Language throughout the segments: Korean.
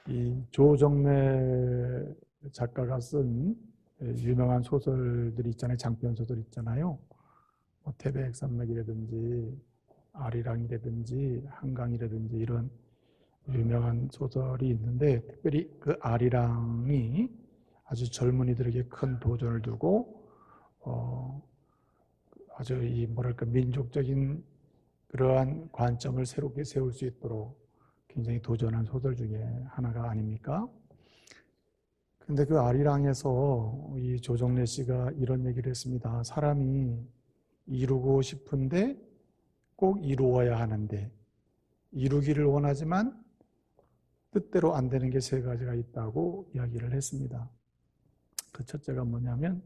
이 조정래 작가가 쓴 유명한 소설들이 있잖아요. 장편 소설 있잖아요. 뭐 태백산맥이라든지 아리랑이라든지 한강이라든지 이런 유명한 소설이 있는데, 특별히 그 아리랑이 아주 젊은이들에게 큰 도전을 두고 아주 이 뭐랄까 민족적인 그러한 관점을 새롭게 세울 수 있도록 굉장히 도전한 소설 중에 하나가 아닙니까? 근데 그 아리랑에서 이 조정래 씨가 이런 얘기를 했습니다. 사람이 이루고 싶은데 꼭 이루어야 하는데, 이루기를 원하지만 뜻대로 안 되는 게 세 가지가 있다고 이야기를 했습니다. 그 첫째가 뭐냐면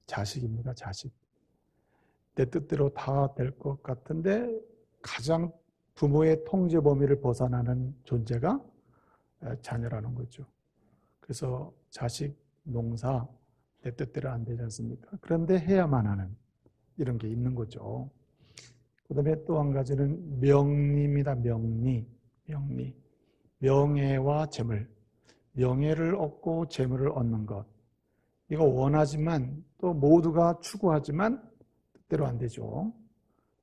자식입니다. 자식. 내 뜻대로 다 될 것 같은데 가장 부모의 통제 범위를 벗어나는 존재가 자녀라는 거죠. 그래서 자식, 농사 내 뜻대로 안 되지 않습니까? 그런데 해야만 하는 이런 게 있는 거죠. 그 다음에 또 한 가지는 명리입니다. 명리. 명예와 재물. 명예를 얻고 재물을 얻는 것. 이거 원하지만 또 모두가 추구하지만 뜻대로 안 되죠.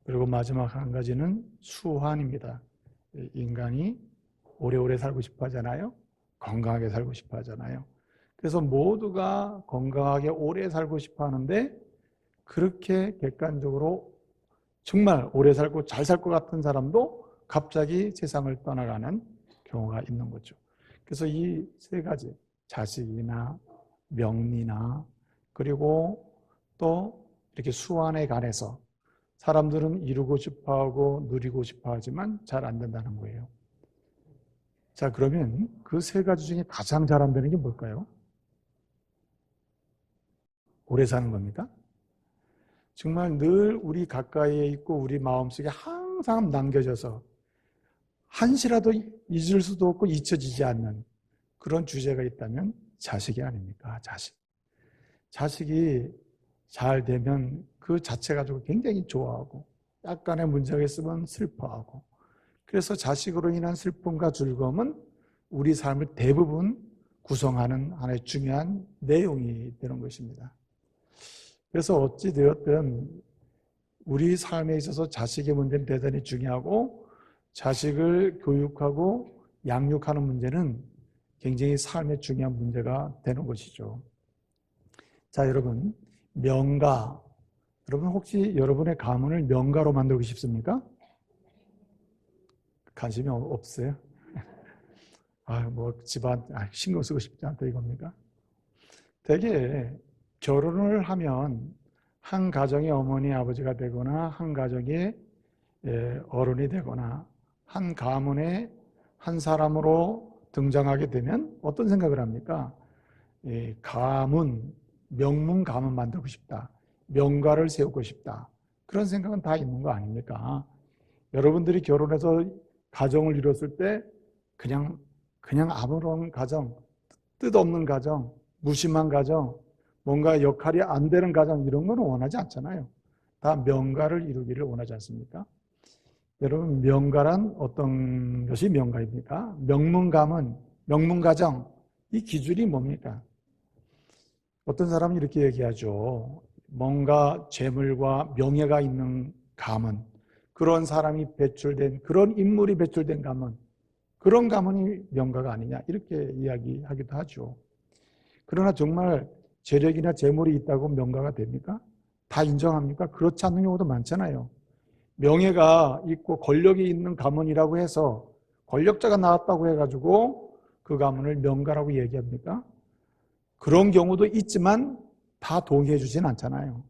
그리고 마지막 한 가지는 수환입니다. 인간이 오래오래 살고 싶어 하잖아요. 건강하게 살고 싶어 하잖아요. 그래서 모두가 건강하게 오래 살고 싶어 하는데, 그렇게 객관적으로 정말 오래 살고 잘 살 것 같은 사람도 갑자기 세상을 떠나가는 경우가 있는 거죠. 그래서 이 세 가지, 자식이나 명리나 그리고 또 이렇게 수완에 관해서 사람들은 이루고 싶어하고 누리고 싶어하지만 잘 안 된다는 거예요. 자, 그러면 그 세 가지 중에 가장 잘 안 되는 게 뭘까요? 오래 사는 겁니까? 정말 늘 우리 가까이에 있고 우리 마음속에 항상 남겨져서 한시라도 잊을 수도 없고 잊혀지지 않는 그런 주제가 있다면 자식이 아닙니까? 자식. 자식이 잘 되면 그 자체 가지고 굉장히 좋아하고 약간의 문제가 있으면 슬퍼하고, 그래서 자식으로 인한 슬픔과 즐거움은 우리 삶을 대부분 구성하는 하나의 중요한 내용이 되는 것입니다. 그래서 어찌되었든 우리 삶에 있어서 자식의 문제는 대단히 중요하고, 자식을 교육하고 양육하는 문제는 굉장히 삶의 중요한 문제가 되는 것이죠. 자, 여러분, 명가. 여러분 혹시 여러분의 가문을 명가로 만들고 싶습니까? 관심이 없어요? 뭐 집안 신경 쓰고 싶지 않다 이겁니까? 되게 결혼을 하면 한 가정의 어머니 아버지가 되거나 한 가정의 어른이 되거나 한 가문의 한 사람으로 등장하게 되면 어떤 생각을 합니까? 가문, 명문 가문 만들고 싶다. 명가를 세우고 싶다. 그런 생각은 다 있는 거 아닙니까? 여러분들이 결혼해서 가정을 이뤘을 때 그냥 아무런 가정, 뜻없는 가정, 무심한 가정, 뭔가 역할이 안 되는 가정, 이런 건 원하지 않잖아요. 다 명가를 이루기를 원하지 않습니까? 여러분, 명가란 어떤 것이 명가입니까? 명문가문, 명문가정, 이 기준이 뭡니까? 어떤 사람은 이렇게 얘기하죠. 뭔가 재물과 명예가 있는 가문, 그런 사람이 배출된, 그런 인물이 배출된 가문, 그런 가문이 명가가 아니냐, 이렇게 이야기하기도 하죠. 그러나 정말 재력이나 재물이 있다고 명가가 됩니까? 다 인정합니까? 그렇지 않는 경우도 많잖아요. 명예가 있고 권력이 있는 가문이라고 해서 권력자가 나왔다고 해가지고 그 가문을 명가라고 얘기합니까? 그런 경우도 있지만 다 동의해 주진 않잖아요.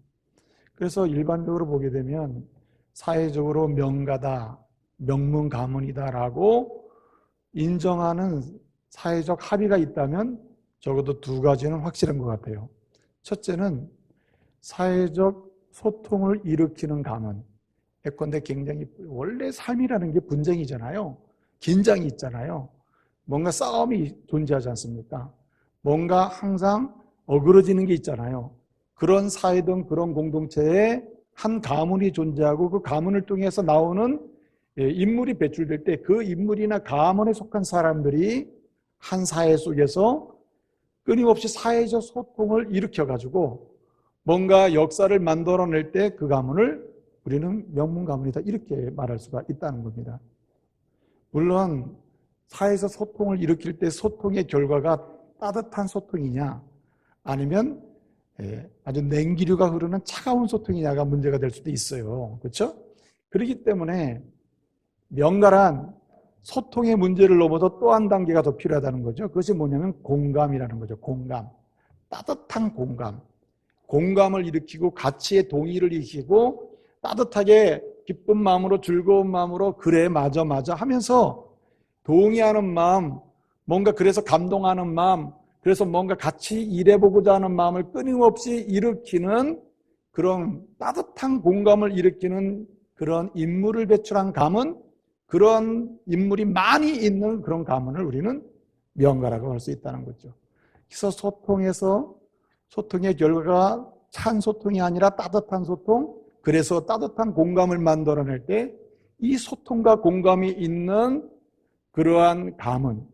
그래서 일반적으로 보게 되면 사회적으로 명가다, 명문 가문이다라고 인정하는 사회적 합의가 있다면 적어도 두 가지는 확실한 것 같아요. 첫째는 사회적 소통을 일으키는 가문. 예컨대 굉장히 원래 삶이라는 게 분쟁이잖아요. 긴장이 있잖아요. 뭔가 싸움이 존재하지 않습니까? 뭔가 항상 어그러지는 게 있잖아요. 그런 사회든 그런 공동체에 한 가문이 존재하고 그 가문을 통해서 나오는 인물이 배출될 때 그 인물이나 가문에 속한 사람들이 한 사회 속에서 끊임없이 사회적 소통을 일으켜가지고 뭔가 역사를 만들어낼 때 그 가문을 우리는 명문 가문이다 이렇게 말할 수가 있다는 겁니다. 물론 사회에서 소통을 일으킬 때 소통의 결과가 따뜻한 소통이냐 아니면 아주 냉기류가 흐르는 차가운 소통이냐가 문제가 될 수도 있어요. 그렇죠? 그렇기 때문에 명가란 소통의 문제를 넘어서 또 한 단계가 더 필요하다는 거죠. 그것이 뭐냐면 공감이라는 거죠. 공감. 따뜻한 공감. 공감을 일으키고 가치의 동의를 일으키고 따뜻하게 기쁜 마음으로 즐거운 마음으로 그래 맞아 하면서 동의하는 마음, 뭔가 그래서 감동하는 마음, 그래서 뭔가 같이 일해보고자 하는 마음을 끊임없이 일으키는 그런 따뜻한 공감을 일으키는 그런 인물을 배출한 가문, 그런 인물이 많이 있는 그런 가문을 우리는 명가라고 할 수 있다는 거죠. 그래서 소통의 결과가 찬 소통이 아니라 따뜻한 소통, 그래서 따뜻한 공감을 만들어낼 때 이 소통과 공감이 있는 그러한 가문,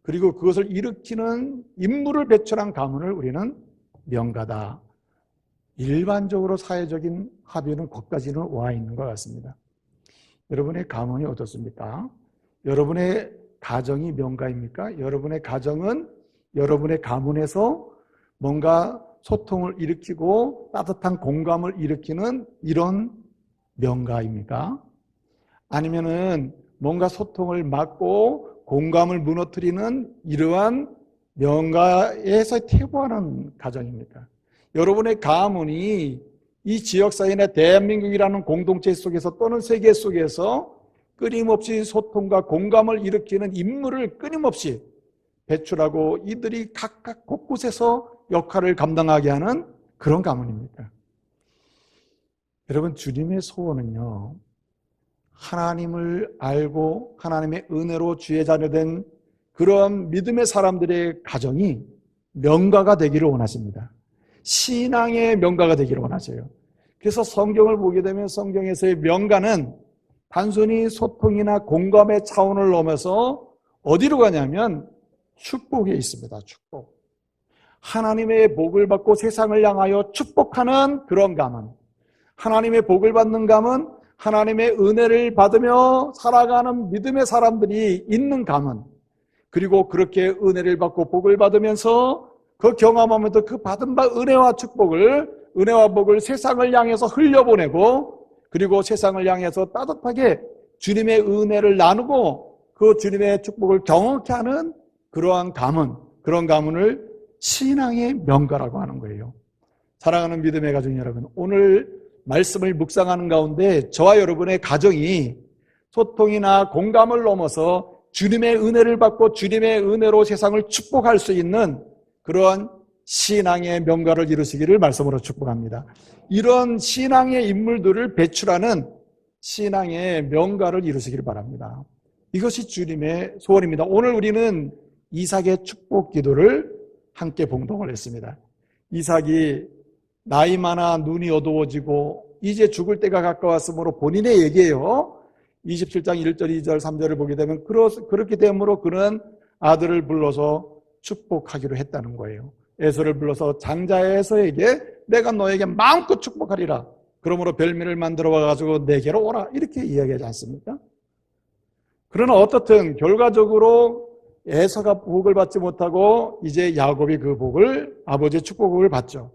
그리고 그것을 일으키는 인물을 배출한 가문을 우리는 명가다. 일반적으로 사회적인 합의는 거기까지는 와 있는 것 같습니다. 여러분의 가문이 어떻습니까? 여러분의 가정이 명가입니까? 여러분의 가정은 여러분의 가문에서 뭔가 소통을 일으키고 따뜻한 공감을 일으키는 이런 명가입니까? 아니면은 뭔가 소통을 막고 공감을 무너뜨리는 이러한 명가에서 퇴보하는 가정입니까? 여러분의 가문이 이 지역사회나 대한민국이라는 공동체 속에서 또는 세계 속에서 끊임없이 소통과 공감을 일으키는 인물을 끊임없이 배출하고 이들이 각각 곳곳에서 역할을 감당하게 하는 그런 가문입니까? 여러분, 주님의 소원은요, 하나님을 알고 하나님의 은혜로 주의 자녀된 그런 믿음의 사람들의 가정이 명가가 되기를 원하십니다. 신앙의 명가가 되기를 원하세요. 그래서 성경을 보게 되면 성경에서의 명가는 단순히 소통이나 공감의 차원을 넘어서 어디로 가냐면 축복에 있습니다. 축복. 하나님의 복을 받고 세상을 향하여 축복하는 그런 가문. 하나님의 복을 받는 가문, 하나님의 은혜를 받으며 살아가는 믿음의 사람들이 있는 가문, 그리고 그렇게 은혜를 받고 복을 받으면서 그 경험하면서 그 받은 바 은혜와 복을 세상을 향해서 흘려보내고, 그리고 세상을 향해서 따뜻하게 주님의 은혜를 나누고 그 주님의 축복을 경험케 하는 그러한 가문, 그런 가문을 신앙의 명가라고 하는 거예요. 사랑하는 믿음의 가족 여러분, 오늘 말씀을 묵상하는 가운데 저와 여러분의 가정이 소통이나 공감을 넘어서 주님의 은혜를 받고 주님의 은혜로 세상을 축복할 수 있는 그러한 신앙의 명가를 이루시기를 말씀으로 축복합니다. 이런 신앙의 인물들을 배출하는 신앙의 명가를 이루시기를 바랍니다. 이것이 주님의 소원입니다. 오늘 우리는 이삭의 축복 기도를 함께 봉독을 했습니다. 이삭이 나이 많아 눈이 어두워지고 이제 죽을 때가 가까웠으므로 본인의 얘기예요. 27장 1절, 2절, 3절을 보게 되면 그렇게 되므로 그는 아들을 불러서 축복하기로 했다는 거예요. 에서를 불러서 장자 에서에게 내가 너에게 마음껏 축복하리라. 그러므로 별미를 만들어 와가지고 내게로 오라. 이렇게 이야기하지 않습니까? 그러나 어떻든 결과적으로 에서가 복을 받지 못하고 이제 야곱이 그 복을, 아버지의 축복을 받죠.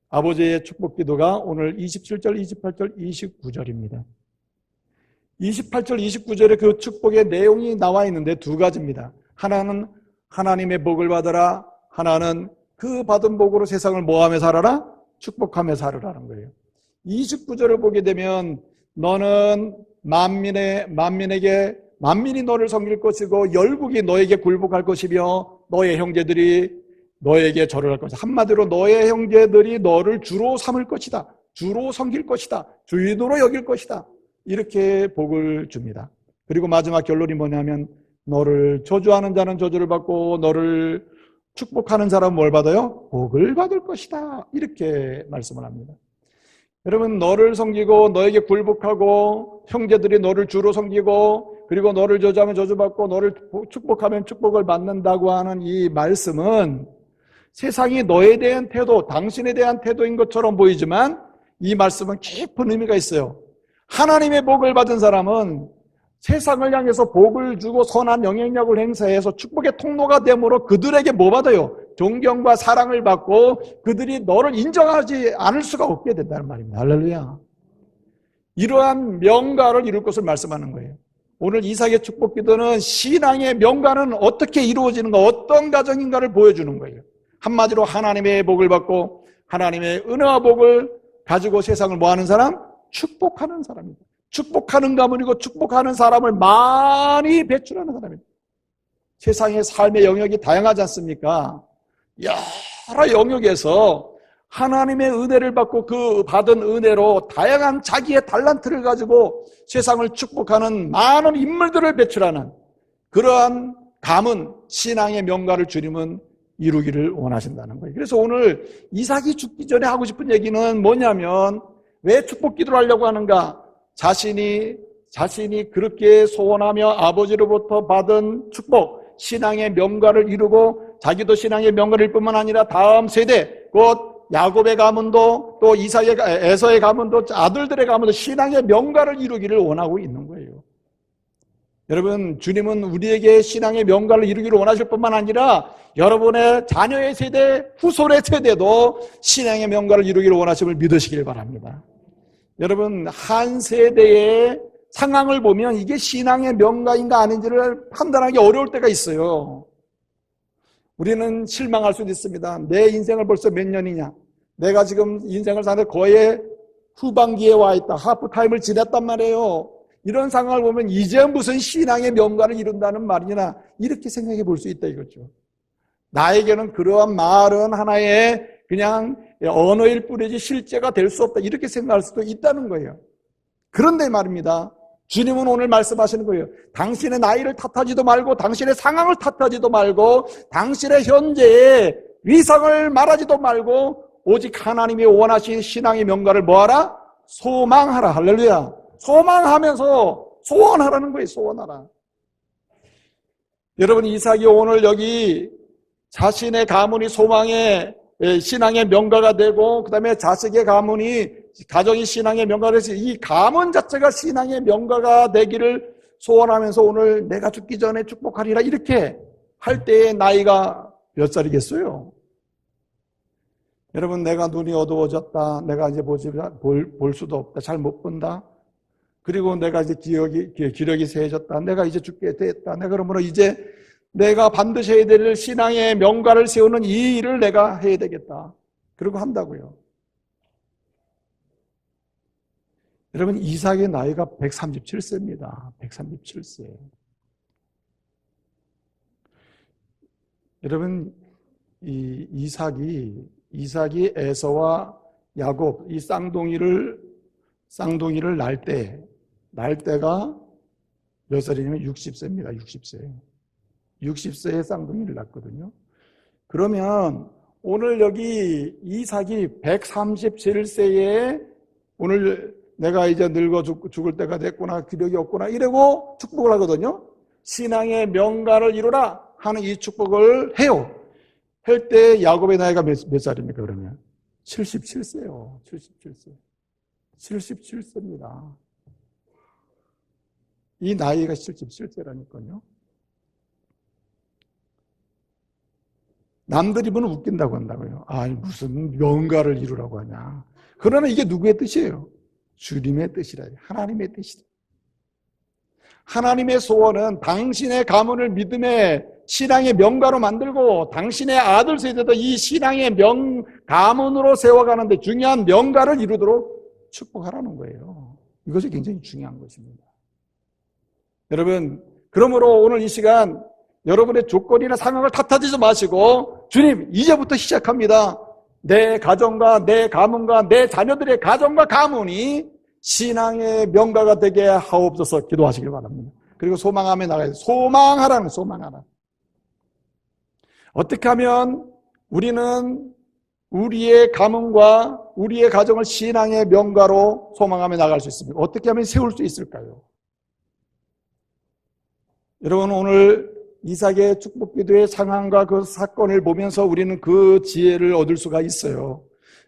아버지의 축복 기도가 오늘 27절, 28절, 29절입니다. 28절, 29절에 그 축복의 내용이 나와 있는데 두 가지입니다. 하나는 하나님의 복을 받아라. 하나는 그 받은 복으로 세상을 뭐하며 살아라? 축복하며 살으라는 거예요. 29절을 보게 되면 너는 만민이 너를 섬길 것이고 열국이 너에게 굴복할 것이며 너의 형제들이 너에게 절을 할 것이다. 한마디로 너의 형제들이 너를 주로 삼을 것이다. 주로 섬길 것이다. 주인으로 여길 것이다. 이렇게 복을 줍니다. 그리고 마지막 결론이 뭐냐면 너를 저주하는 자는 저주를 받고 너를 축복하는 사람은 뭘 받아요? 복을 받을 것이다. 이렇게 말씀을 합니다. 여러분, 너를 섬기고 너에게 굴복하고 형제들이 너를 주로 섬기고 그리고 너를 저주하면 저주받고 너를 축복하면 축복을 받는다고 하는 이 말씀은 세상이 너에 대한 태도, 당신에 대한 태도인 것처럼 보이지만 이 말씀은 깊은 의미가 있어요. 하나님의 복을 받은 사람은 세상을 향해서 복을 주고 선한 영향력을 행사해서 축복의 통로가 되므로 그들에게 뭐 받아요? 존경과 사랑을 받고 그들이 너를 인정하지 않을 수가 없게 된다는 말입니다. 할렐루야. 이러한 명가를 이룰 것을 말씀하는 거예요. 오늘 이삭의 축복 기도는 신앙의 명가는 어떻게 이루어지는가, 어떤 가정인가를 보여주는 거예요. 한마디로 하나님의 복을 받고 하나님의 은혜와 복을 가지고 세상을 뭐하는 사람? 축복하는 사람입니다. 축복하는 가문이고 축복하는 사람을 많이 배출하는 사람입니다. 세상의 삶의 영역이 다양하지 않습니까? 여러 영역에서 하나님의 은혜를 받고 그 받은 은혜로 다양한 자기의 달란트를 가지고 세상을 축복하는 많은 인물들을 배출하는 그러한 가문, 신앙의 명가를 주님은 이루기를 원하신다는 거예요. 그래서 오늘 이삭이 죽기 전에 하고 싶은 얘기는 뭐냐면 왜 축복 기도를 하려고 하는가? 자신이 그렇게 소원하며 아버지로부터 받은 축복, 신앙의 명가를 이루고 자기도 신앙의 명가를 뿐만 아니라 다음 세대, 곧 야곱의 가문도 또 에서의 가문도 아들들의 가문도 신앙의 명가를 이루기를 원하고 있는 거예요. 여러분, 주님은 우리에게 신앙의 명가를 이루기를 원하실 뿐만 아니라 여러분의 자녀의 세대, 후손의 세대도 신앙의 명가를 이루기를 원하심을 믿으시길 바랍니다. 여러분, 한 세대의 상황을 보면 이게 신앙의 명가인가 아닌지를 판단하기 어려울 때가 있어요. 우리는 실망할 수도 있습니다. 내 인생을 벌써 몇 년이냐? 내가 지금 인생을 사는데 거의 후반기에 와 있다. 하프타임을 지냈단 말이에요. 이런 상황을 보면 이제 무슨 신앙의 명가를 이룬다는 말이냐, 이렇게 생각해 볼 수 있다 이거죠. 나에게는 그러한 말은 하나의 그냥 언어일 뿐이지 실제가 될 수 없다, 이렇게 생각할 수도 있다는 거예요. 그런데 말입니다, 주님은 오늘 말씀하시는 거예요. 당신의 나이를 탓하지도 말고 당신의 상황을 탓하지도 말고 당신의 현재의 위상을 말하지도 말고 오직 하나님이 원하신 신앙의 명가를 뭐하라? 소망하라. 할렐루야. 소망하면서 소원하라는 거예요. 소원하라. 여러분, 이삭이 오늘 여기 자신의 가문이 소망의 신앙의 명가가 되고 그 다음에 자식의 가정이 신앙의 명가가 돼서 이 가문 자체가 신앙의 명가가 되기를 소원하면서 오늘 내가 죽기 전에 축복하리라 이렇게 할 때의 나이가 몇 살이겠어요? 여러분, 내가 눈이 어두워졌다, 내가 이제 볼 수도 없다, 잘 못 본다, 그리고 내가 이제 기력이 세해졌다, 내가 이제 죽게 됐다, 내가 그러므로 이제 내가 반드시 해야 될 신앙의 명가를 세우는 이 일을 내가 해야 되겠다, 그러고 한다고요. 여러분, 이삭의 나이가 137세입니다. 137세. 여러분, 이 이삭이 에서와 야곱 이 쌍둥이를 날 때가 몇 살이냐면 60세입니다. 60세. 60세에 쌍둥이를 낳거든요. 그러면 오늘 여기 이삭이 137세에 오늘 내가 이제 늙어 죽을 때가 됐구나, 기력이 없구나 이러고 축복을 하거든요. 신앙의 명가를 이루라 하는 이 축복을 해요. 할 때 야곱의 나이가 몇 살입니까? 그러면 77세요. 77세입니다. 이 나이가 77세라니까요. 남들이 보면 웃긴다고 한다고요. 무슨 명가를 이루라고 하냐. 그러나 이게 누구의 뜻이에요? 주님의 뜻이라. 하나님의 뜻이다. 하나님의 소원은 당신의 가문을 믿음의 신앙의 명가로 만들고 당신의 아들 세대도 이 신앙의 가문으로 세워가는데 중요한 명가를 이루도록 축복하라는 거예요. 이것이 굉장히 중요한 것입니다. 여러분, 그러므로 오늘 이 시간 여러분의 조건이나 상황을 탓하지 마시고 주님, 이제부터 시작합니다. 내 가정과 내 가문과 내 자녀들의 가정과 가문이 신앙의 명가가 되게 하옵소서 기도하시길 바랍니다. 그리고 소망하며 나가야 돼요. 소망하라. 어떻게 하면 우리는 우리의 가문과 우리의 가정을 신앙의 명가로 소망하며 나갈 수 있습니까? 어떻게 하면 세울 수 있을까요? 여러분, 오늘 이삭의 축복기도의 상황과 그 사건을 보면서 우리는 그 지혜를 얻을 수가 있어요.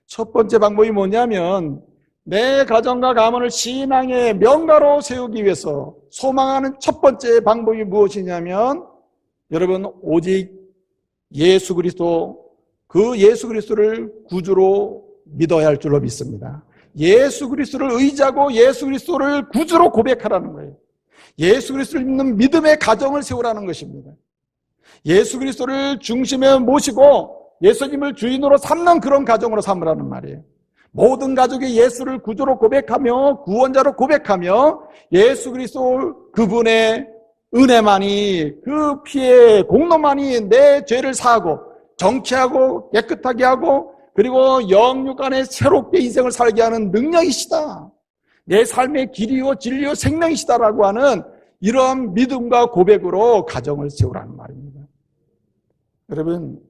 첫 번째 방법이 뭐냐면, 내 가정과 가문을 신앙의 명가로 세우기 위해서 소망하는 첫 번째 방법이 무엇이냐면, 여러분, 오직 예수 그리스도, 그 예수 그리스도를 구주로 믿어야 할 줄로 믿습니다. 예수 그리스도를 의지하고 예수 그리스도를 구주로 고백하라는 거예요. 예수 그리스도를 믿는 믿음의 가정을 세우라는 것입니다. 예수 그리스도를 중심에 모시고 예수님을 주인으로 삼는 그런 가정으로 삼으라는 말이에요. 모든 가족이 예수를 구주로 고백하며 구원자로 고백하며 예수 그리스도 그분의 은혜만이, 그 피의 공로만이 내 죄를 사하고 정케하고 깨끗하게 하고 그리고 영육 안에 새롭게 인생을 살게 하는 능력이시다, 내 삶의 길이요 진리요 생명이시다라고 하는 이러한 믿음과 고백으로 가정을 세우라는 말입니다. 여러분,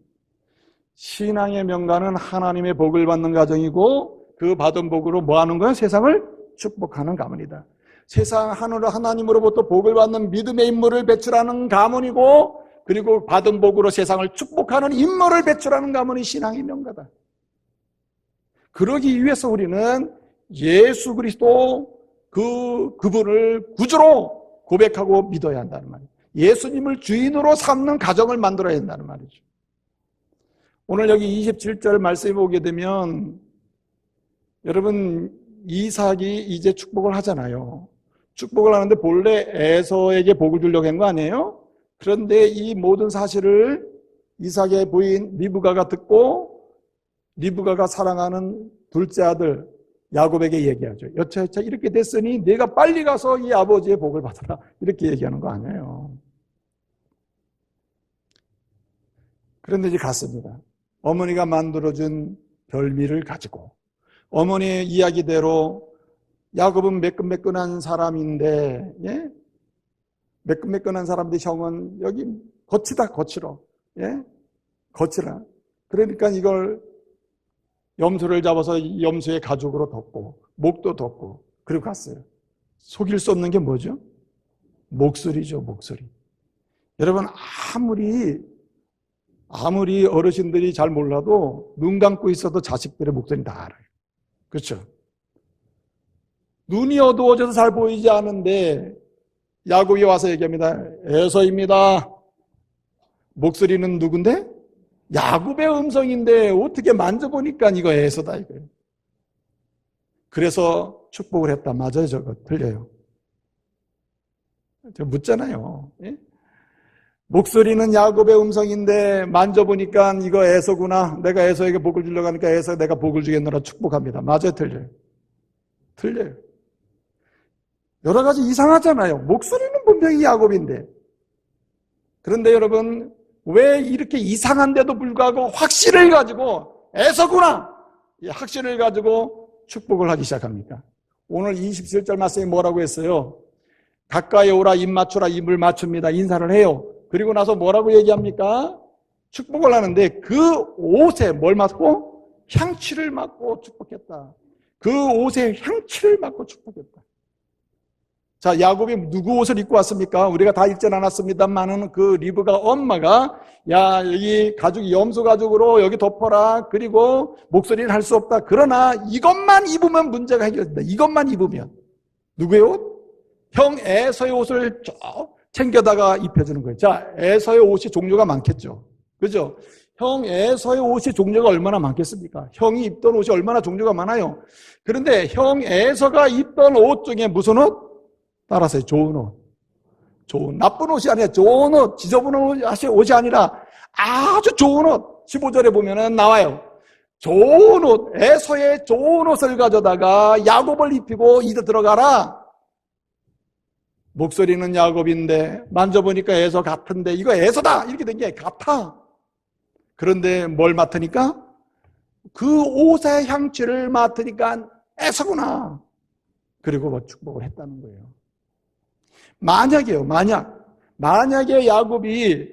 신앙의 명가는 하나님의 복을 받는 가정이고 그 받은 복으로 뭐 하는 거예요? 세상을 축복하는 가문이다. 세상 하나님으로부터 복을 받는 믿음의 인물을 배출하는 가문이고 그리고 받은 복으로 세상을 축복하는 인물을 배출하는 가문이 신앙의 명가다. 그러기 위해서 우리는 예수 그리스도 그분을 구주로 고백하고 믿어야 한다는 말이에요. 예수님을 주인으로 삼는 가정을 만들어야 한다는 말이죠. 오늘 여기 27절 말씀에 보게 되면 여러분, 이삭이 이제 축복을 하잖아요. 축복을 하는데 본래 에서에게 복을 주려고 한 거 아니에요? 그런데 이 모든 사실을 이삭의 부인 리브가가 듣고 리브가가 사랑하는 둘째 아들 야곱에게 얘기하죠. 여차여차 이렇게 됐으니 내가 빨리 가서 이 아버지의 복을 받아라, 이렇게 얘기하는 거 아니에요. 그런데 이제 갔습니다. 어머니가 만들어준 별미를 가지고 어머니의 이야기대로 야곱은 매끈매끈한 사람인데, 예? 매끈매끈한 사람인데 형은 여기 거치다, 거칠어. 예? 거칠어. 그러니까 이걸 염소를 잡아서 염소의 가죽으로 덮고 목도 덮고 그리고 갔어요. 속일 수 없는 게 뭐죠? 목소리죠, 목소리. 여러분, 아무리 어르신들이 잘 몰라도 눈 감고 있어도 자식들의 목소리 다 알아요. 그렇죠? 눈이 어두워져서 잘 보이지 않은데 야곱이 와서 얘기합니다. 에서입니다. 목소리는 누군데? 야곱의 음성인데 어떻게 만져보니까 이거 에서다 이거예요. 그래서 축복을 했다. 맞아요, 저거 틀려요. 제가 묻잖아요. 예? 목소리는 야곱의 음성인데 만져보니까 이거 에서구나. 내가 에서에게 복을 주려고 하니까 에서 내가 복을 주겠노라 축복합니다. 맞아요, 틀려요? 틀려요. 여러 가지 이상하잖아요. 목소리는 분명히 야곱인데. 그런데 여러분, 왜 이렇게 이상한데도 불구하고 확신을 가지고 에서구나, 이 확신을 가지고 축복을 하기 시작합니까? 오늘 27절 말씀에 뭐라고 했어요? 가까이 오라, 입 맞추라, 입을 맞춥니다. 인사를 해요. 그리고 나서 뭐라고 얘기합니까? 축복을 하는데 그 옷에 뭘 맡고? 향취를 맡고 축복했다. 그 옷에 향취를 맡고 축복했다. 자, 야곱이 누구 옷을 입고 왔습니까? 우리가 다 읽진 않았습니다만은 그 리브가 엄마가 야, 여기 가죽이 염소 가죽으로 여기 덮어라. 그리고 목소리는 할 수 없다. 그러나 이것만 입으면 문제가 해결된다. 이것만 입으면. 누구의 옷? 형 에서의 옷을 쭉 챙겨다가 입혀주는 거예요. 자, 에서의 옷이 종류가 많겠죠. 그죠? 형 에서의 옷이 종류가 얼마나 많겠습니까? 형이 입던 옷이 얼마나 종류가 많아요. 그런데 형 에서가 입던 옷 중에 무슨 옷? 따라서 좋은 옷. 좋은, 나쁜 옷이 아니라 좋은 옷, 지저분한 옷이 아니라 아주 좋은 옷. 15절에 보면은 나와요. 좋은 옷, 에서의 좋은 옷을 가져다가 야곱을 입히고 이제 들어가라. 목소리는 야곱인데 만져보니까 에서 같은데 이거 에서다 이렇게 된 게 같아. 그런데 뭘 맡으니까? 그 옷의 향취를 맡으니까 에서구나. 그리고 뭐 축복을 했다는 거예요. 만약에 야곱이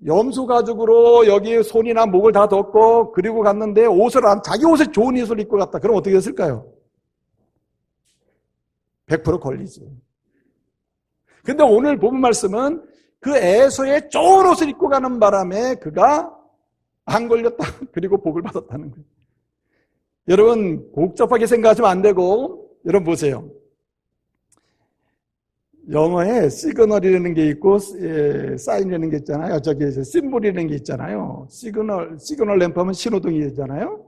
염소 가죽으로 여기 손이나 목을 다 덮고 그리고 갔는데 자기 옷을 좋은 옷을 입고 갔다. 그럼 어떻게 됐을까요? 100% 걸리지. 근데 오늘 본문 말씀은 그 에서의 좋은 옷을 입고 가는 바람에 그가 안 걸렸다. 그리고 복을 받았다는 거예요. 여러분 복잡하게 생각하시면 안 되고, 여러분 보세요. 영어에 시그널이라는 게 있고 사인이라는 게 있잖아요. 저기 심볼이라는 게 있잖아요. 시그널 램프 하면 신호등이 있잖아요.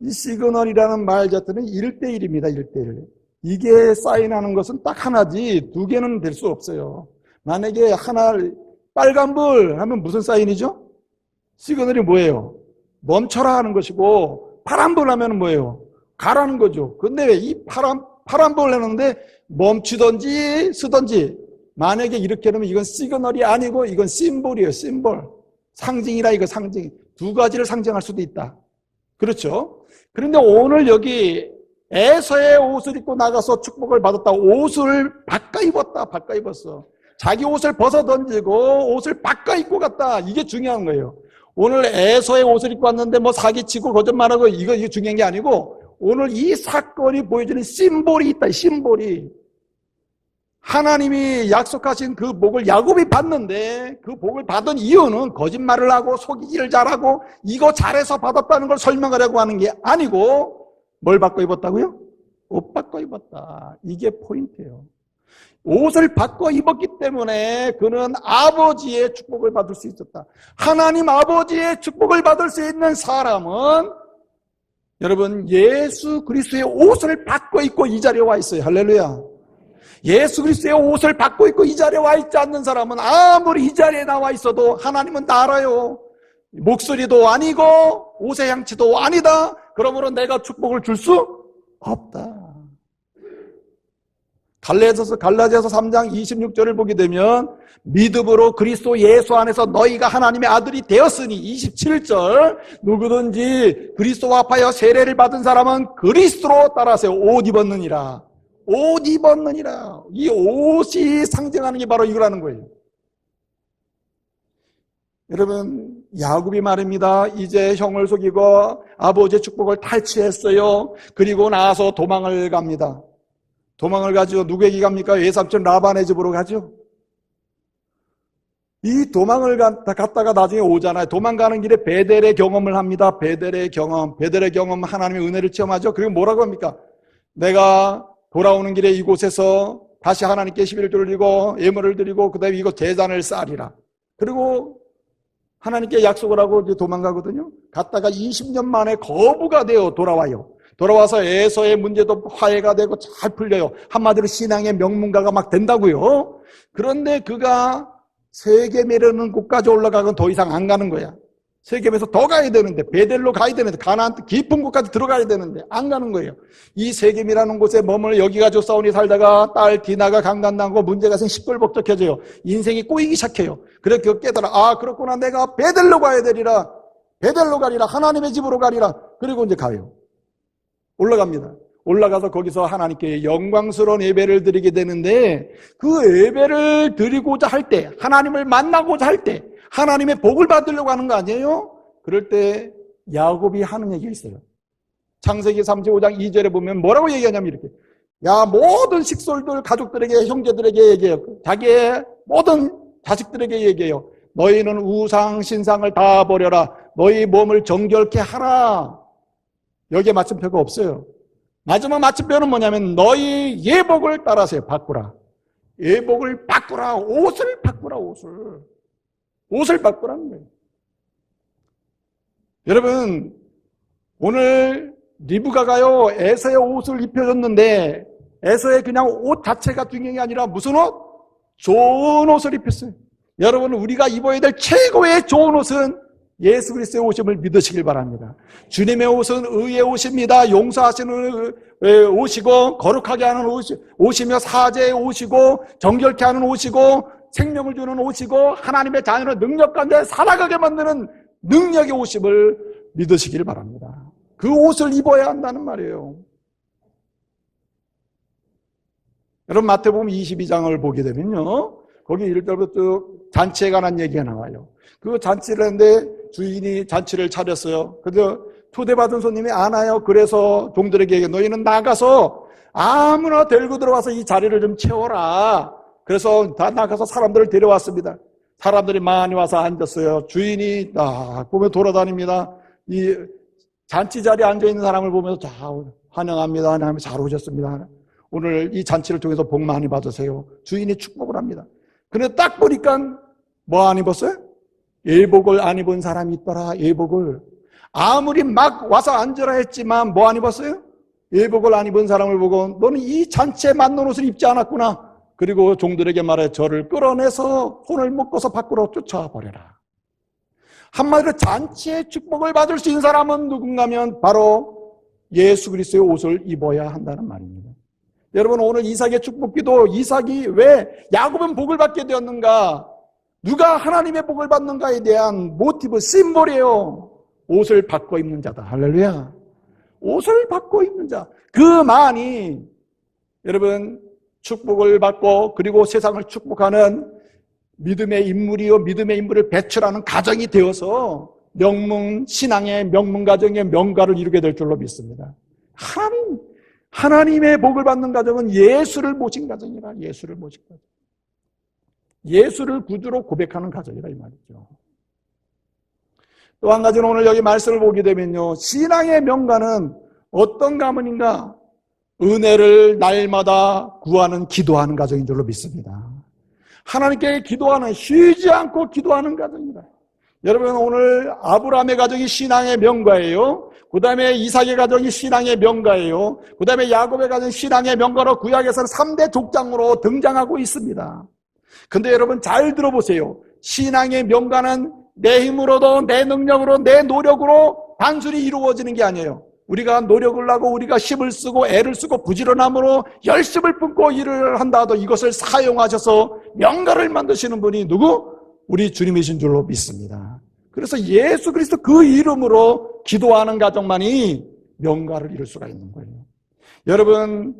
이 시그널이라는 말 자체는 1대1입니다. 1대1. 이게 사인하는 것은 딱 하나지 두 개는 될 수 없어요. 만약에 하나 빨간불 하면 무슨 사인이죠? 시그널이 뭐예요? 멈춰라 하는 것이고, 파란불 하면 뭐예요? 가라는 거죠. 근데 이 파란불 하는데 멈추든지 쓰든지, 만약에 이렇게 하면 이건 시그널이 아니고 이건 심볼이에요. 심볼. 상징이라, 이거 상징. 두 가지를 상징할 수도 있다. 그렇죠? 그런데 오늘 여기 에서의 옷을 입고 나가서 축복을 받았다. 옷을 바꿔 입었다. 바꿔 입었어. 자기 옷을 벗어 던지고 옷을 바꿔 입고 갔다. 이게 중요한 거예요. 오늘 에서의 옷을 입고 왔는데 뭐 사기치고 거짓말하고 이거 중요한 게 아니고, 오늘 이 사건이 보여주는 심볼이 있다. 심볼이. 하나님이 약속하신 그 복을 야곱이 받는데, 그 복을 받은 이유는 거짓말을 하고 속이기를 잘하고 이거 잘해서 받았다는 걸 설명하려고 하는 게 아니고, 뭘 바꿔 입었다고요? 옷 바꿔 입었다. 이게 포인트예요. 옷을 바꿔 입었기 때문에 그는 아버지의 축복을 받을 수 있었다. 하나님 아버지의 축복을 받을 수 있는 사람은, 여러분, 예수 그리스도의 옷을 바꿔 입고 이 자리에 와 있어요. 할렐루야. 예수 그리스도의 옷을 바꿔 입고 이 자리에 와 있지 않는 사람은 아무리 이 자리에 나와 있어도 하나님은 다 알아요. 목소리도 아니고 옷의 향치도 아니다. 그러므로 내가 축복을 줄 수 없다. 갈라디아서 3장 26절을 보게 되면, 믿음으로 그리스도 예수 안에서 너희가 하나님의 아들이 되었으니, 27절, 누구든지 그리스도와 합하여 세례를 받은 사람은 그리스도로 따라하세요. 옷 입었느니라. 옷 입었느니라. 이 옷이 상징하는 게 바로 이거라는 거예요. 여러분, 야곱이 말입니다. 이제 형을 속이고 아버지의 축복을 탈취했어요. 그리고 나서 도망을 갑니다. 도망을 가죠. 누구에게 갑니까? 외삼촌 라반의 집으로 가죠. 이 도망을 갔다가 나중에 오잖아요. 도망가는 길에 베델의 경험을 합니다. 베델의 경험, 하나님의 은혜를 체험하죠. 그리고 뭐라고 합니까? 내가 돌아오는 길에 이곳에서 다시 하나님께 11조를 드리고 예물을 드리고 그 다음에 이곳 제단을 쌓으리라. 그리고 하나님께 약속을 하고 이제 도망가거든요. 갔다가 20년 만에 거부가 되어 돌아와요. 돌아와서 에서의 문제도 화해가 되고 잘 풀려요. 한마디로 신앙의 명문가가 막 된다고요. 그런데 그가 세겜이라는 곳까지 올라가건 더 이상 안 가는 거야. 세겜에서 더 가야 되는데, 베델로 가야 되는데, 가나안 깊은 곳까지 들어가야 되는데 안 가는 거예요. 이 세겜이라는 곳에 머물 여기 가지고 싸우니 살다가 딸 디나가 강간당하고 문제가 생 시끌벅적해져요. 인생이 꼬이기 시작해요. 그래서 그 깨달아, 아 그렇구나, 내가 베델로 가야 되리라. 베델로 가리라. 하나님의 집으로 가리라. 그리고 이제 가요. 올라갑니다. 올라가서 거기서 하나님께 영광스러운 예배를 드리게 되는데, 그 예배를 드리고자 할 때, 하나님을 만나고자 할 때, 하나님의 복을 받으려고 하는 거 아니에요? 그럴 때 야곱이 하는 얘기가 있어요. 창세기 35장 2절에 보면 뭐라고 얘기하냐면 이렇게, 야 모든 식솔들 가족들에게, 형제들에게 얘기해요. 자기의 모든 자식들에게 얘기해요. 너희는 우상 신상을 다 버려라. 너희 몸을 정결케 하라. 여기에 맞춤표가 없어요. 마지막 맞춤표는 뭐냐면 너희 예복을 따라서 바꾸라. 예복을 바꾸라. 옷을 바꾸라. 옷을 바꾸라는 거예요. 여러분, 오늘 리브가가요 에서의 옷을 입혀줬는데, 에서의 그냥 옷 자체가 중요한 게 아니라 무슨 옷? 좋은 옷을 입혔어요. 여러분, 우리가 입어야 될 최고의 좋은 옷은 예수 그리스도의 옷임을 믿으시길 바랍니다. 주님의 옷은 의의 옷입니다. 용서하시는 옷이고, 거룩하게 하는 옷이며, 사제의 옷이고, 정결케 하는 옷이고, 생명을 주는 옷이고, 하나님의 자녀를 능력 가운데 살아가게 만드는 능력의 옷임을 믿으시길 바랍니다. 그 옷을 입어야 한다는 말이에요. 여러분, 마태복음 22장을 보게 되면요, 거기 1절부터 잔치에 관한 얘기가 나와요. 그 잔치를 했는데 주인이 잔치를 차렸어요. 그래서 초대받은 손님이 안 와요. 그래서 종들에게 너희는 나가서 아무나 데리고 들어와서 이 자리를 좀 채워라. 그래서 다 나가서 사람들을 데려왔습니다. 사람들이 많이 와서 앉았어요. 주인이 딱 보면 돌아다닙니다. 이 잔치 자리에 앉아있는 사람을 보면서 자, 환영합니다. 하나님 잘 오셨습니다. 오늘 이 잔치를 통해서 복 많이 받으세요. 주인이 축복을 합니다. 근데 딱 보니까 뭐 안 입었어요? 예복을 안 입은 사람이 있더라. 예복을. 아무리 막 와서 앉으라 했지만 뭐 안 입었어요? 예복을 안 입은 사람을 보고 너는 이 잔치에 맞는 옷을 입지 않았구나. 그리고 종들에게 말해 저를 끌어내서 손을 묶어서 밖으로 쫓아버려라. 한마디로 잔치의 축복을 받을 수 있는 사람은 누군가면 바로 예수 그리스도의 옷을 입어야 한다는 말입니다. 여러분, 오늘 이삭의 축복기도, 이삭이 왜 야곱은 복을 받게 되었는가, 누가 하나님의 복을 받는가에 대한 모티브, 심볼이에요. 옷을 바꿔 입는 자다. 할렐루야. 옷을 바꿔 입는 자. 그만이 여러분 축복을 받고 그리고 세상을 축복하는 믿음의 인물이요, 믿음의 인물을 배출하는 가정이 되어서 신앙의 명문 가정의 명가를 이루게 될 줄로 믿습니다. 하나님의 복을 받는 가정은 예수를 모신 가정이라. 예수를 모신 가정. 예수를 구주로 고백하는 가정이라 이 말이죠. 또 한 가지는 오늘 여기 말씀을 보게 되면요, 신앙의 명가는 어떤 가문인가? 은혜를 날마다 구하는 기도하는 가정인 줄로 믿습니다. 하나님께 기도하는, 쉬지 않고 기도하는 가정입니다. 여러분, 오늘 아브라함의 가정이 신앙의 명가예요. 그 다음에 이삭의 가정이 신앙의 명가예요. 그 다음에 야곱의 가정이 신앙의 명가로 구약에서는 3대 족장으로 등장하고 있습니다. 근데 여러분 잘 들어보세요. 신앙의 명가는 내 힘으로도 내 능력으로 내 노력으로 단순히 이루어지는 게 아니에요. 우리가 노력을 하고 우리가 힘을 쓰고 애를 쓰고 부지런함으로 열심을 뿜고 일을 한다 하도 이것을 사용하셔서 명가를 만드시는 분이 누구? 우리 주님이신 줄로 믿습니다. 그래서 예수 그리스도 그 이름으로 기도하는 가정만이 명가를 이룰 수가 있는 거예요. 여러분,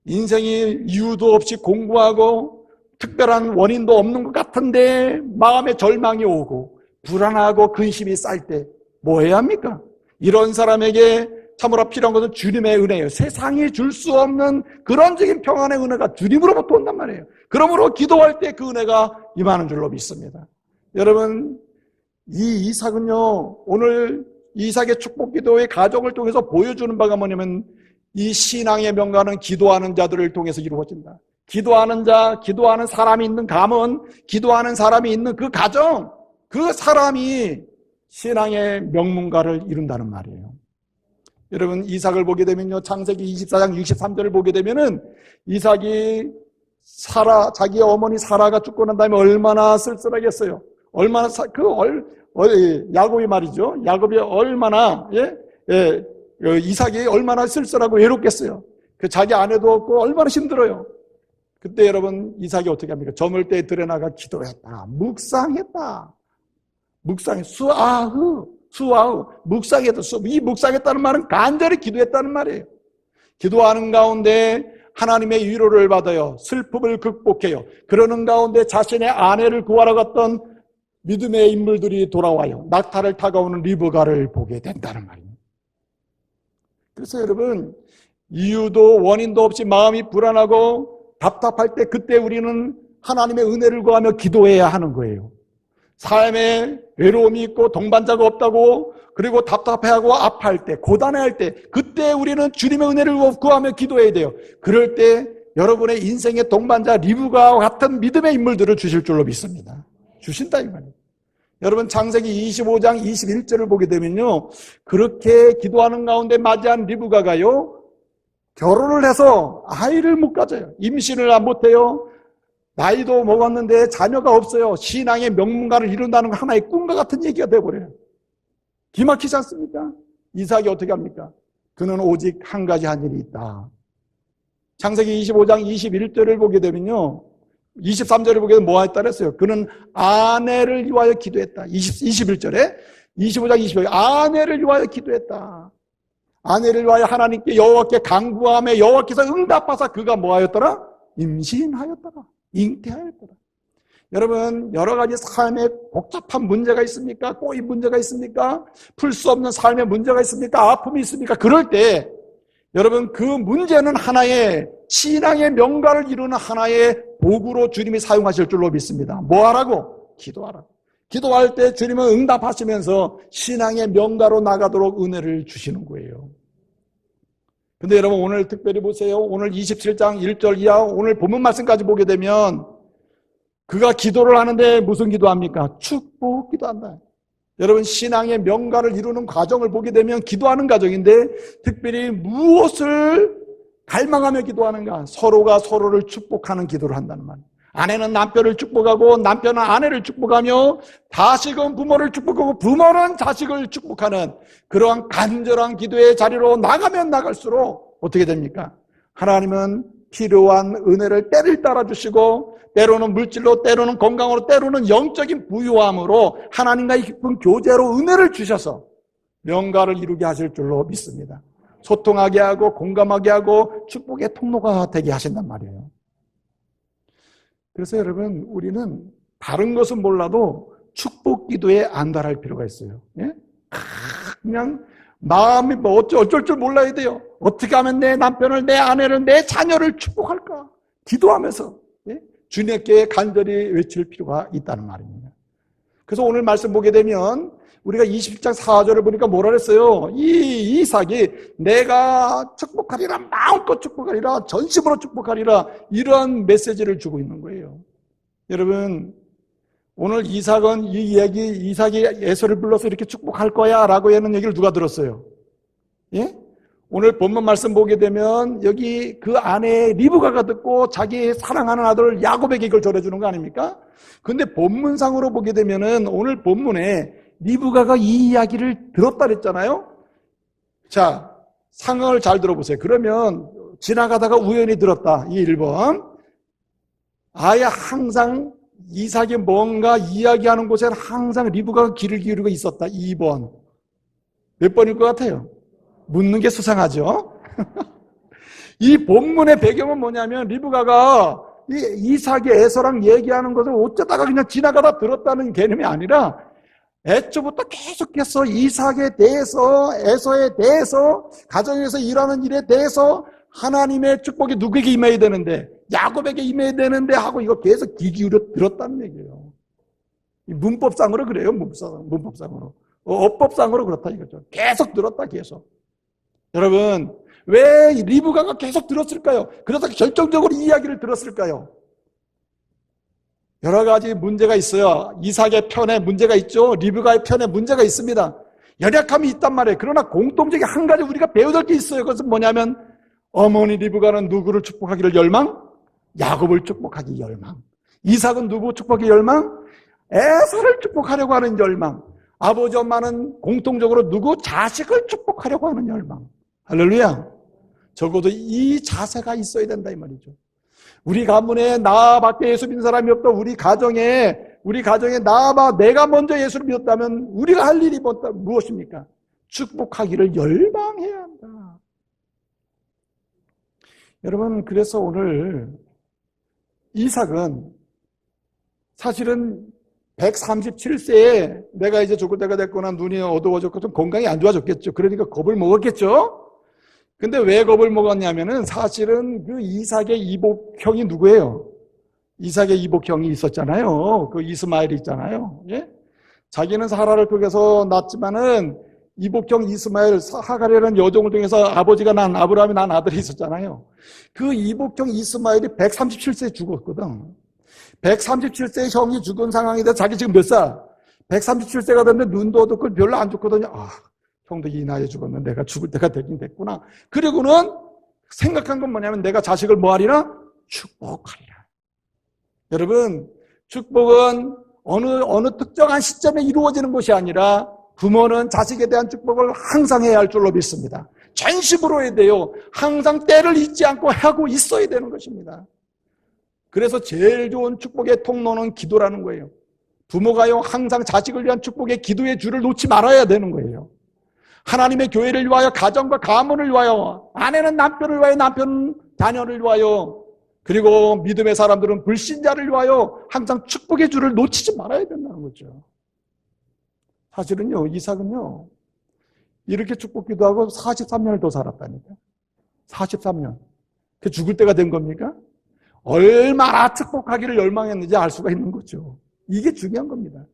인생이 이유도 없이 공부하고 특별한 원인도 없는 것 같은데 마음에 절망이 오고 불안하고 근심이 쌓일 때 뭐 해야 합니까? 이런 사람에게 참으로 필요한 것은 주님의 은혜예요. 세상이 줄 수 없는 그런적인 평안의 은혜가 주님으로부터 온단 말이에요. 그러므로 기도할 때 그 은혜가 임하는 줄로 믿습니다. 여러분, 이 이삭은요, 오늘 이삭의 축복기도의 가정을 통해서 보여주는 바가 뭐냐면 이 신앙의 명가는 기도하는 자들을 통해서 이루어진다. 기도하는 자, 기도하는 사람이 있는 가문, 기도하는 사람이 있는 그 가정, 그 사람이 신앙의 명문가를 이룬다는 말이에요. 여러분, 이삭을 보게 되면요, 창세기 24장 63절을 보게 되면은 이삭이 자기 어머니 사라가 죽고 난 다음에 얼마나 쓸쓸하겠어요. 얼마나 야곱이 말이죠. 야곱이 얼마나 이삭이 얼마나 쓸쓸하고 외롭겠어요. 그 자기 아내도 없고 얼마나 힘들어요. 그때 여러분 이삭이 어떻게 합니까? 저물 때 들여나가 기도했다. 묵상했다. 수아흐. 묵상했다. 이 묵상했다는 말은 간절히 기도했다는 말이에요. 기도하는 가운데 하나님의 위로를 받아요. 슬픔을 극복해요. 그러는 가운데 자신의 아내를 구하러 갔던 믿음의 인물들이 돌아와요. 낙타를 타고 오는 리브가를 보게 된다는 말이에요. 그래서 여러분, 이유도 원인도 없이 마음이 불안하고 답답할 때 그때 우리는 하나님의 은혜를 구하며 기도해야 하는 거예요. 삶에 외로움이 있고 동반자가 없다고, 그리고 답답해하고 아파할 때, 고단해할 때, 그때 우리는 주님의 은혜를 구하며 기도해야 돼요. 그럴 때 여러분의 인생의 동반자 리브가와 같은 믿음의 인물들을 주실 줄로 믿습니다. 주신다 이 말이에요. 여러분, 창세기 25장 21절을 보게 되면요, 그렇게 기도하는 가운데 맞이한 리브가가요, 결혼을 해서 아이를 못 가져요. 임신을 못해요. 나이도 먹었는데 자녀가 없어요. 신앙의 명문가를 이룬다는 건 하나의 꿈과 같은 얘기가 되어버려요. 기막히지 않습니까? 이삭이 어떻게 합니까? 그는 오직 한 가지 한 일이 있다. 창세기 25장 21절을 보게 되면요, 23절을 보게 되면 뭐 했다 그랬어요? 그는 아내를 위하여 기도했다. 21절에 25장 22절에 아내를 위하여 기도했다. 아내를 위하여 하나님께 여호와께 간구하며 여호와께서 응답하사 그가 뭐 하였더라? 임신하였더라. 잉태하였더라. 여러분, 여러 가지 삶에 복잡한 문제가 있습니까? 꼬이 문제가 있습니까? 풀 수 없는 삶의 문제가 있습니까? 아픔이 있습니까? 그럴 때 여러분, 그 문제는 하나의 신앙의 명가를 이루는 하나의 도구로 주님이 사용하실 줄로 믿습니다. 뭐 하라고? 기도하라고. 기도할 때 주님은 응답하시면서 신앙의 명가로 나가도록 은혜를 주시는 거예요. 근데 여러분 오늘 특별히 보세요. 오늘 27장 1절 이하 오늘 본문 말씀까지 보게 되면 그가 기도를 하는데 무슨 기도합니까? 축복 기도한다. 여러분 신앙의 명가를 이루는 과정을 보게 되면 기도하는 과정인데 특별히 무엇을 갈망하며 기도하는가? 서로가 서로를 축복하는 기도를 한다는 말이에요. 아내는 남편을 축복하고 남편은 아내를 축복하며 자식은 부모를 축복하고 부모는 자식을 축복하는 그러한 간절한 기도의 자리로 나가면 나갈수록 어떻게 됩니까? 하나님은 필요한 은혜를 때를 따라 주시고 때로는 물질로 때로는 건강으로 때로는 영적인 부유함으로 하나님과의 깊은 교제로 은혜를 주셔서 명가를 이루게 하실 줄로 믿습니다. 소통하게 하고 공감하게 하고 축복의 통로가 되게 하신단 말이에요. 그래서 여러분 우리는 다른 것은 몰라도 축복 기도에 안달할 필요가 있어요. 예? 그냥 마음이 뭐 어쩔 줄 몰라야 돼요. 어떻게 하면 내 남편을 내 아내를 내 자녀를 축복할까? 기도하면서 예? 주님께 간절히 외칠 필요가 있다는 말입니다. 그래서 오늘 말씀 보게 되면 우리가 20장 4절을 보니까 뭐라 그랬어요? 이 이삭이 내가 축복하리라, 마음껏 축복하리라, 전심으로 축복하리라, 이러한 메시지를 주고 있는 거예요. 여러분 오늘 이삭은 이 이야기, 이삭이 에서를 불러서 이렇게 축복할 거야 라고 하는 얘기를 누가 들었어요? 예? 오늘 본문 말씀 보게 되면 여기 그 아내 리브가가 듣고 자기 사랑하는 아들 야곱에게 이걸 전해주는 거 아닙니까? 근데 본문상으로 보게 되면은 오늘 본문에 리브가가 이 이야기를 들었다 그랬잖아요. 자, 상황을 잘 들어보세요. 그러면 지나가다가 우연히 들었다. 이 1번. 아예 항상 이삭이 뭔가 이야기하는 곳에는 항상 리브가가 귀를 기울이고 있었다. 2번. 몇 번일 것 같아요? 묻는 게 수상하죠? 이 본문의 배경은 뭐냐면 리브가가 이삭이 에서랑 얘기하는 것을 어쩌다가 그냥 지나가다 들었다는 개념이 아니라 애초부터 계속해서 이삭에 대해서 에서에 대해서 가정에서 일하는 일에 대해서 하나님의 축복이 누구에게 임해야 되는데 야곱에게 임해야 되는데 하고 이거 계속 귀 기울여 들었다는 얘기예요. 문법상으로 그래요. 문법상으로. 어법상으로 그렇다 이거죠. 계속 들었다 계속. 여러분 왜 리브가가 계속 들었을까요? 그래서 결정적으로 이 이야기를 들었을까요? 여러 가지 문제가 있어요. 이삭의 편에 문제가 있죠. 리브가의 편에 문제가 있습니다. 연약함이 있단 말이에요. 그러나 공통적인 한 가지 우리가 배워야 될 게 있어요. 그것은 뭐냐면 어머니 리브가는 누구를 축복하기를 열망? 야곱을 축복하기 열망. 이삭은 누구 축복하기 열망? 에서를 축복하려고 하는 열망. 아버지 엄마는 공통적으로 누구? 자식을 축복하려고 하는 열망. 할렐루야. 적어도 이 자세가 있어야 된다 이 말이죠. 우리 가문에 나밖에 예수 믿는 사람이 없다. 우리 가정에 내가 먼저 예수를 믿었다면 우리가 할 일이 무엇입니까? 축복하기를 열망해야 한다. 여러분 그래서 오늘 이삭은 사실은 137세에 내가 이제 죽을 때가 됐거나 눈이 어두워졌고 좀 건강이 안 좋아졌겠죠. 그러니까 겁을 먹었겠죠. 근데 왜 겁을 먹었냐면은 사실은 그 이삭의 이복형이 누구예요? 이삭의 이복형이 있었잖아요. 그 이스마엘이 있잖아요. 예? 자기는 사라를 통해서 낳았지만은 이복형 이스마엘 하갈이라는 여종을 통해서 아버지가 낳은 아브라함이 낳은 아들이 있었잖아요. 그 이복형 이스마엘이 137세에 죽었거든. 137세의 형이 죽은 상황이 돼서 자기 지금 몇 살? 137세가 됐는데 눈도 어둡고 별로 안 좋거든요. 형도 이 나이에 죽었는데 내가 죽을 때가 되긴 됐구나. 그리고는 생각한 건 뭐냐면 내가 자식을 뭐 하리라? 축복하리라. 여러분 축복은 어느 특정한 시점에 이루어지는 것이 아니라 부모는 자식에 대한 축복을 항상 해야 할 줄로 믿습니다. 전심으로 해야 돼요. 항상 때를 잊지 않고 하고 있어야 되는 것입니다. 그래서 제일 좋은 축복의 통로는 기도라는 거예요. 부모가요 항상 자식을 위한 축복의 기도의 줄을 놓지 말아야 되는 거예요. 하나님의 교회를 위하여 가정과 가문을 위하여 아내는 남편을 위하여 남편은 자녀를 위하여 그리고 믿음의 사람들은 불신자를 위하여 항상 축복의 줄을 놓치지 말아야 된다는 거죠. 사실은요 이삭은요 이렇게 축복 기도하고 43년을 더 살았다니까. 43년. 그 죽을 때가 된 겁니까? 얼마나 축복하기를 열망했는지 알 수가 있는 거죠. 이게 중요한 겁니다.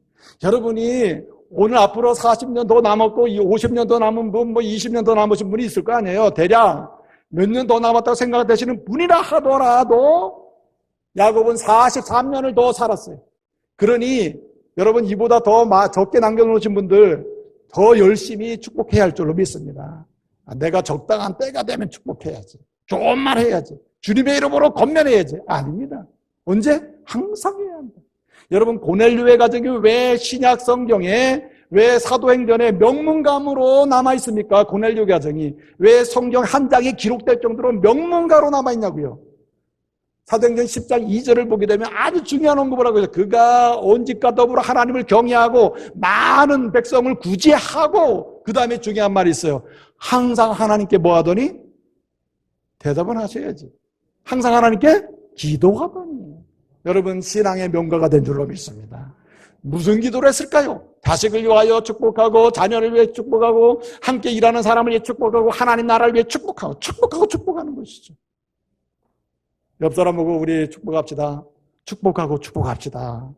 여러분이 오늘 앞으로 40년 더 남았고 50년 더 남은 분, 20년 더 남으신 분이 있을 거 아니에요. 대략 몇 년 더 남았다고 생각되시는 분이라 하더라도 야곱은 43년을 더 살았어요. 그러니 여러분 이보다 더 적게 남겨놓으신 분들 더 열심히 축복해야 할 줄로 믿습니다. 내가 적당한 때가 되면 축복해야지. 좋은 말 해야지. 주님의 이름으로 권면해야지. 아닙니다. 언제? 항상 해야 한다. 여러분 고넬료의 가정이 왜 신약 성경에 왜 사도행전에 명문가로 남아있습니까? 고넬료 가정이 왜 성경 한 장에 기록될 정도로 명문가로 남아있냐고요. 사도행전 10장 2절을 보게 되면 아주 중요한 언급을 하고 있어요. 그가 온 집과 더불어 하나님을 경외하고 많은 백성을 구제하고 그 다음에 중요한 말이 있어요. 항상 하나님께 뭐 하더니? 대답은 하셔야지. 항상 하나님께 기도하더니. 여러분 신앙의 명가가 된 줄로 믿습니다. 무슨 기도를 했을까요? 자식을 위하여 축복하고 자녀를 위해 축복하고 함께 일하는 사람을 위해 축복하고 하나님 나라를 위해 축복하는 것이죠. 옆 사람 보고 우리 축복합시다. 축복하고 축복합시다.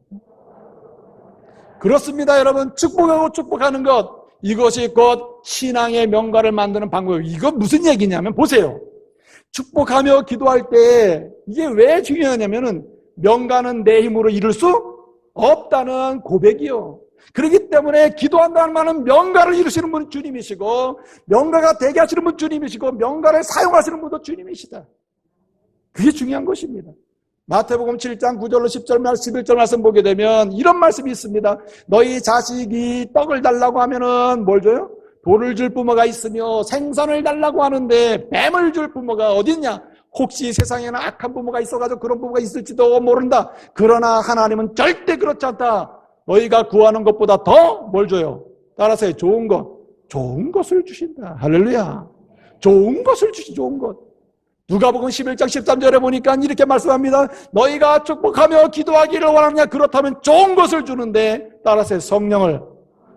그렇습니다, 여러분. 축복하고 축복하는 것, 이것이 곧 신앙의 명가를 만드는 방법이에요. 이거 무슨 얘기냐면 보세요. 축복하며 기도할 때 이게 왜 중요하냐면은 명가는 내 힘으로 이룰 수 없다는 고백이요. 그렇기 때문에 기도한다는 말은 명가를 이루시는 분은 주님이시고 명가가 되게 하시는 분은 주님이시고 명가를 사용하시는 분도 주님이시다. 그게 중요한 것입니다. 마태복음 7장 9절로 10절, 11절 말씀 보게 되면 이런 말씀이 있습니다. 너희 자식이 떡을 달라고 하면은 뭘 줘요? 돌을 줄 부모가 있으며 생선을 달라고 하는데 뱀을 줄 부모가 어딨냐? 혹시 세상에는 악한 부모가 있어가지고 그런 부모가 있을지도 모른다. 그러나 하나님은 절대 그렇지 않다. 너희가 구하는 것보다 더 뭘 줘요? 따라서 좋은 것, 좋은 것을 주신다. 할렐루야. 좋은 것을 주시, 좋은 것. 누가복음 11장 13절에 보니까 이렇게 말씀합니다. 너희가 축복하며 기도하기를 원하느냐? 그렇다면 좋은 것을 주는데 따라서 성령을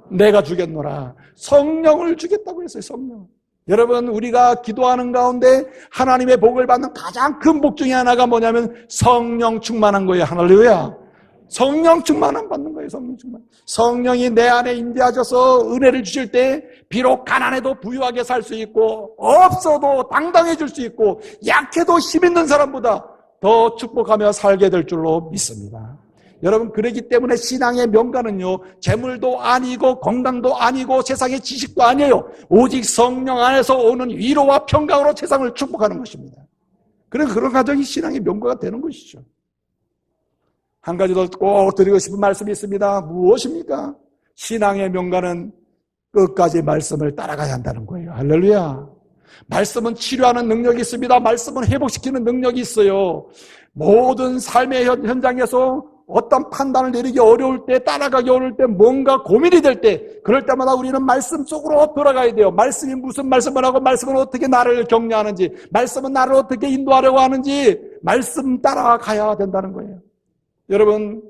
내가 주겠노라. 성령을 주겠다고 했어요. 성령. 여러분 우리가 기도하는 가운데 하나님의 복을 받는 가장 큰 복 중에 하나가 뭐냐면 성령 충만한 거예요. 할렐루야. 성령 충만함 받는 거예요. 성령 충만. 성령이 내 안에 임재하셔서 은혜를 주실 때 비록 가난해도 부유하게 살 수 있고 없어도 당당해질 수 있고 약해도 힘 있는 사람보다 더 축복하며 살게 될 줄로 믿습니다. 여러분 그렇기 때문에 신앙의 명가는요 재물도 아니고 건강도 아니고 세상의 지식도 아니에요. 오직 성령 안에서 오는 위로와 평강으로 세상을 축복하는 것입니다. 그래서 그런 가정이 신앙의 명가가 되는 것이죠. 한 가지 더 꼭 드리고 싶은 말씀이 있습니다. 무엇입니까? 신앙의 명가는 끝까지 말씀을 따라가야 한다는 거예요. 할렐루야. 말씀은 치료하는 능력이 있습니다. 말씀은 회복시키는 능력이 있어요. 모든 삶의 현장에서 어떤 판단을 내리기 어려울 때, 따라가기 어려울 때, 뭔가 고민이 될 때, 그럴 때마다 우리는 말씀 속으로 돌아가야 돼요. 말씀이 무슨 말씀을 하고, 말씀은 어떻게 나를 격려하는지, 말씀은 나를 어떻게 인도하려고 하는지, 말씀 따라가야 된다는 거예요. 여러분,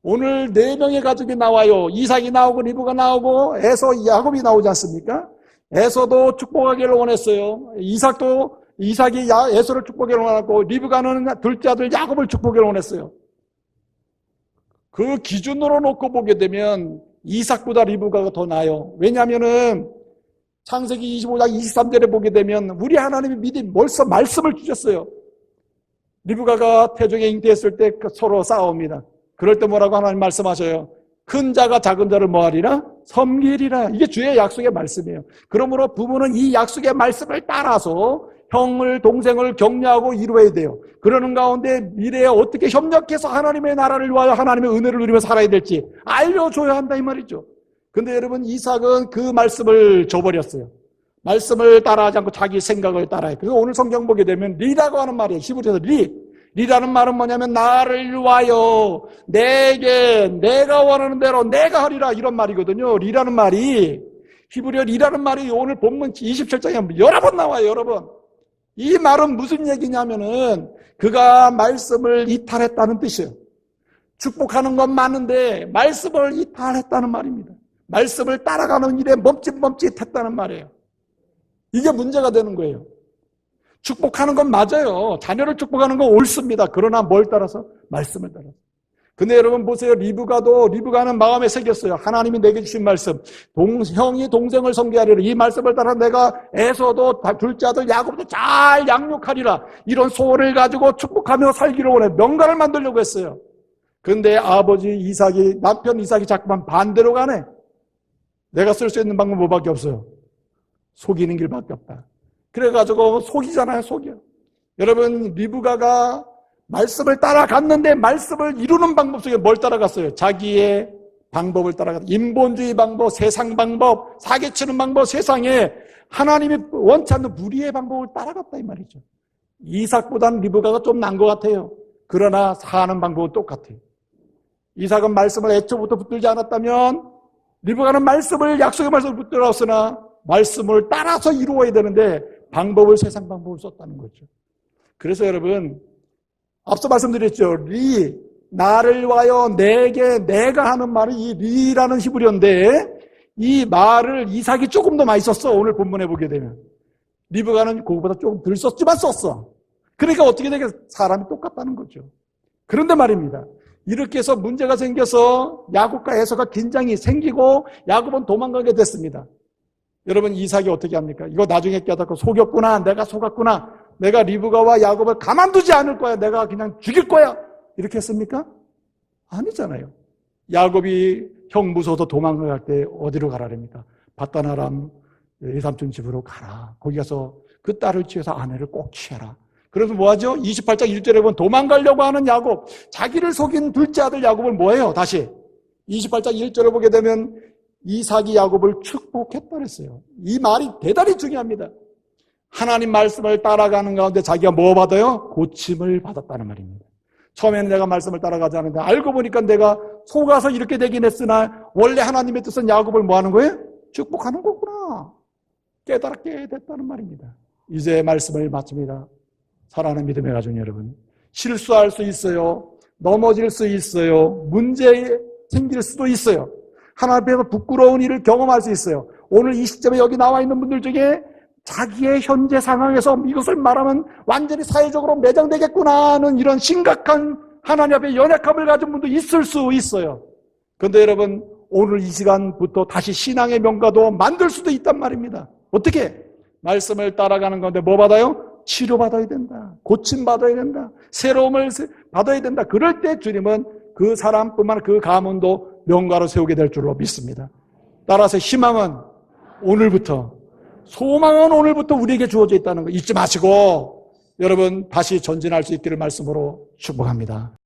오늘 4명의 가족이 나와요. 이삭이 나오고, 리브가 나오고, 에서, 야곱이 나오지 않습니까? 에서도 축복하기를 원했어요. 이삭이 에서를 축복하기를 원했고, 리브가는 둘째 아들 야곱을 축복하기를 원했어요. 그 기준으로 놓고 보게 되면 이삭보다 리브가가 더 나아요. 왜냐하면은 창세기 25장 23절에 보게 되면 우리 하나님이 미리 벌써 말씀을 주셨어요. 리브가가 태중에 잉태했을 때 서로 싸웁니다. 그럴 때 뭐라고 하나님 말씀하셔요? 큰 자가 작은 자를 뭐하리라? 섬기리라. 이게 주의 약속의 말씀이에요. 그러므로 부부는 이 약속의 말씀을 따라서 형을 동생을 격려하고 이루어야 돼요. 그러는 가운데 미래에 어떻게 협력해서 하나님의 나라를 위하여 하나님의 은혜를 누리며 살아야 될지 알려줘야 한다 이 말이죠. 근데 여러분 이삭은 그 말씀을 저버렸어요. 말씀을 따라하지 않고 자기 생각을 따라해요. 그래서 오늘 성경 보게 되면 리라고 하는 말이에요. 히브리어에서 리라는 말은 뭐냐면 나를 위하여 내게 내가 원하는 대로 내가 하리라 이런 말이거든요. 리라는 말이 히브리어 리라는 말이 오늘 본문 27장에 여러 번 나와요. 여러 번. 이 말은 무슨 얘기냐면은 그가 말씀을 이탈했다는 뜻이에요. 축복하는 건 많은데 말씀을 이탈했다는 말입니다. 말씀을 따라가는 일에 멈칫멈칫했다는 말이에요. 이게 문제가 되는 거예요. 축복하는 건 맞아요. 자녀를 축복하는 건 옳습니다. 그러나 뭘 따라서? 말씀을 따라서. 근데 여러분 보세요. 리브가는 마음에 새겼어요. 하나님이 내게 주신 말씀. 형이 동생을 섬기하리라. 이 말씀을 따라 내가 에서도 둘째 아들 야곱도 잘 양육하리라. 이런 소원을 가지고 축복하며 살기를 원해. 명가를 만들려고 했어요. 근데 남편 이삭이 자꾸만 반대로 가네. 내가 쓸 수 있는 방법은 뭐밖에 없어요? 속이는 길밖에 없다. 그래가지고 속이잖아요. 속여. 여러분 리브가가 말씀을 따라갔는데 말씀을 이루는 방법 속에 뭘 따라갔어요? 자기의 방법을 따라갔어요. 인본주의 방법, 세상 방법, 사기치는 방법, 세상에 하나님이 원치 않는 무리의 방법을 따라갔다 이 말이죠. 이삭보다는 리브가가 좀 난 것 같아요. 그러나 사는 방법은 똑같아요. 이삭은 말씀을 애초부터 붙들지 않았다면 리브가는 약속의 말씀을 붙들었으나 말씀을 따라서 이루어야 되는데 세상 방법을 썼다는 거죠. 그래서 여러분 앞서 말씀드렸죠. 나를 위하여 내가 하는 말이 이 리라는 히브리어인데 이 말을 이삭이 조금 더 많이 썼어. 오늘 본문에 보게 되면. 리브가는 그거보다 조금 덜 썼지만 썼어. 그러니까 어떻게 되겠어? 사람이 똑같다는 거죠. 그런데 말입니다. 이렇게 해서 문제가 생겨서 야곱과 에서가 긴장이 생기고 야곱은 도망가게 됐습니다. 여러분 이삭이 어떻게 합니까? 이거 나중에 깨닫고 속였구나. 내가 속았구나. 내가 리브가와 야곱을 가만두지 않을 거야. 내가 그냥 죽일 거야. 이렇게 했습니까? 아니잖아요. 야곱이 형 무서워서 도망갈 때 어디로 가라랍니까? 밧단아람 외삼촌 집으로 가라. 거기 가서 그 딸을 취해서 아내를 꼭 취하라. 그래서 뭐하죠? 28장 1절에 보면 도망가려고 하는 야곱, 자기를 속인 둘째 아들 야곱을 뭐해요? 다시 28장 1절에 보게 되면 이삭이 야곱을 축복했다 그랬어요. 이 말이 대단히 중요합니다. 하나님 말씀을 따라가는 가운데 자기가 뭐 받아요? 고침을 받았다는 말입니다. 처음에는 내가 말씀을 따라가지 않는데 알고 보니까 내가 속아서 이렇게 되긴 했으나 원래 하나님의 뜻은 야곱을 뭐 하는 거예요? 축복하는 거구나. 깨달게 됐다는 말입니다. 이제 말씀을 마칩니다. 사랑하는 믿음의 가족 여러분, 실수할 수 있어요. 넘어질 수 있어요. 문제 생길 수도 있어요. 하나님 앞에서 부끄러운 일을 경험할 수 있어요. 오늘 이 시점에 여기 나와 있는 분들 중에 자기의 현재 상황에서 이것을 말하면 완전히 사회적으로 매장되겠구나 하는 이런 심각한 하나님 앞에 연약함을 가진 분도 있을 수 있어요. 그런데 여러분 오늘 이 시간부터 다시 신앙의 명가도 만들 수도 있단 말입니다. 어떻게? 말씀을 따라가는 건데 뭐 받아요? 치료받아야 된다. 고침받아야 된다. 새로움을 받아야 된다. 그럴 때 주님은 그 사람뿐만 아니라 그 가문도 명가로 세우게 될 줄로 믿습니다. 따라서 희망은 오늘부터, 소망은 오늘부터 우리에게 주어져 있다는 거 잊지 마시고 여러분 다시 전진할 수 있기를 말씀으로 축복합니다.